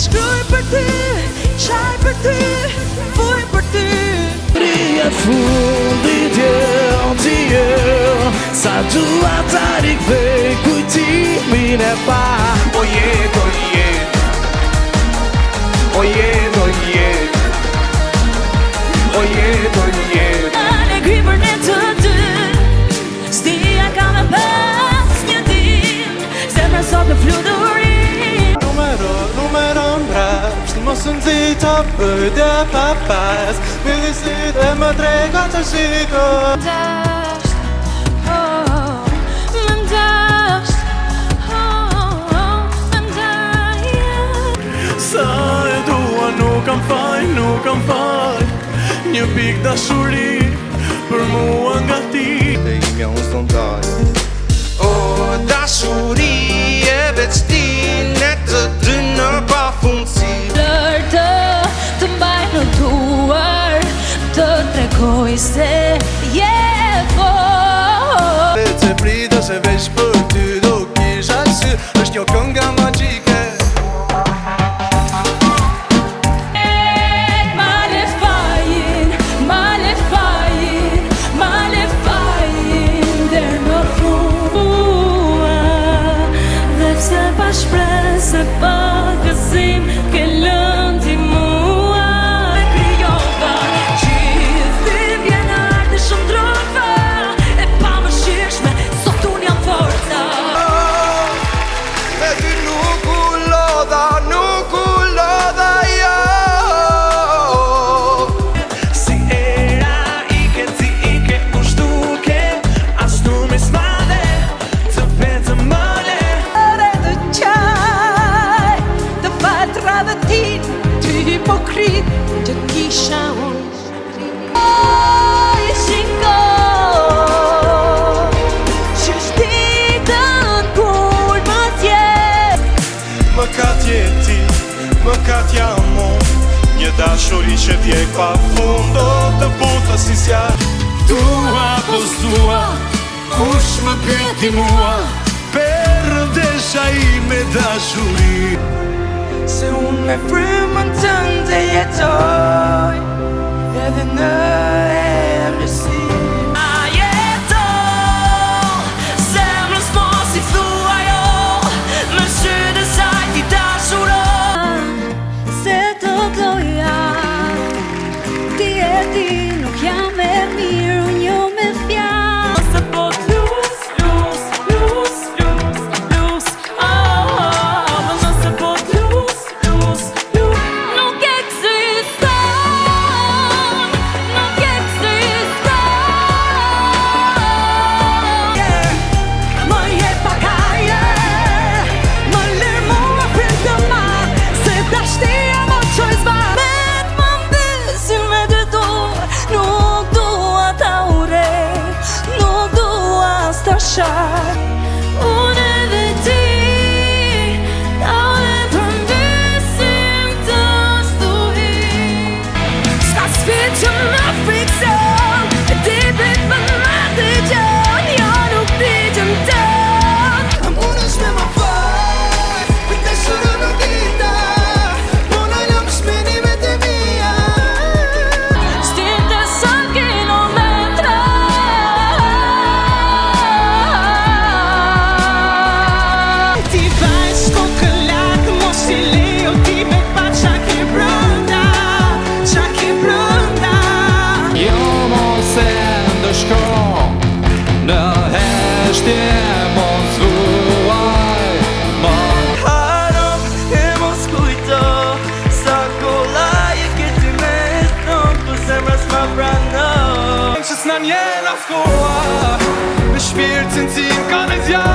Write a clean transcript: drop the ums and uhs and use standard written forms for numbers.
Shkruaj për ty, qaj për ty, fuj për ty. Rria fundit sa dua ta rikthej kujtimin e pa. O jet, o jet, o jet, o jet, o jet, o jet. Në gri për ne të dy, stia ka me pas një din, zemra sot në fluturin. Numero mbrapsht, mos më nxita përdja pa pas, millisit e më trega të shiko. Sa e dua nuk kam fal një pik dashuri për mua nga ti. Dhe ime unë s'don dalë. O dashuri e veçtinë të dy në pafundësi. Lërë të mbaj në duar, të tregoj se je Dhe të prita se veç për ty do kisha sy, është një kënga magjike. Se pagësim ke lëndi mua e kryova gjithë vjenar dhe shumë drova e pa më shirshme sot unë jam forca. E ty nuk u lodha jo. Si era ike u shtuke ashtu me smade të vetë mële. Ty hipokrit që kisha unë Oj, shiko që shtitën kur më tjet. Më ka tjeti, më ka t'jam unë, një dashuri që vjek pa fundo të puta si zjarë. Dua po s'dua, kush më pyeti mua, perëndesha ime dashuri. Se unë me frymën tënde jetoj edhe në emërsi. A jeto, zemrës mos i thua jo, më sytë e saj ti dashuro. Se të doja, ti e ti nuk jam e mirë, unë jo me fjalë. Se po t'lus, unë edhe ti dalem për mbesim të stuhi. S'ka sfit që më frikson, e ti bit për më të gjon, jo nuk ti që më tën. Unë është me më fal, për të shërë në dita, po në lëm shmenimet e mia. Stin të sa kilometra Në heshtje mos vuaj ma. Harom e mos kujto, sa kollaj e këti me thon, për zemra s'ma prano. Që s'na njena fkoa, me shpirtin tim ka me zjarë.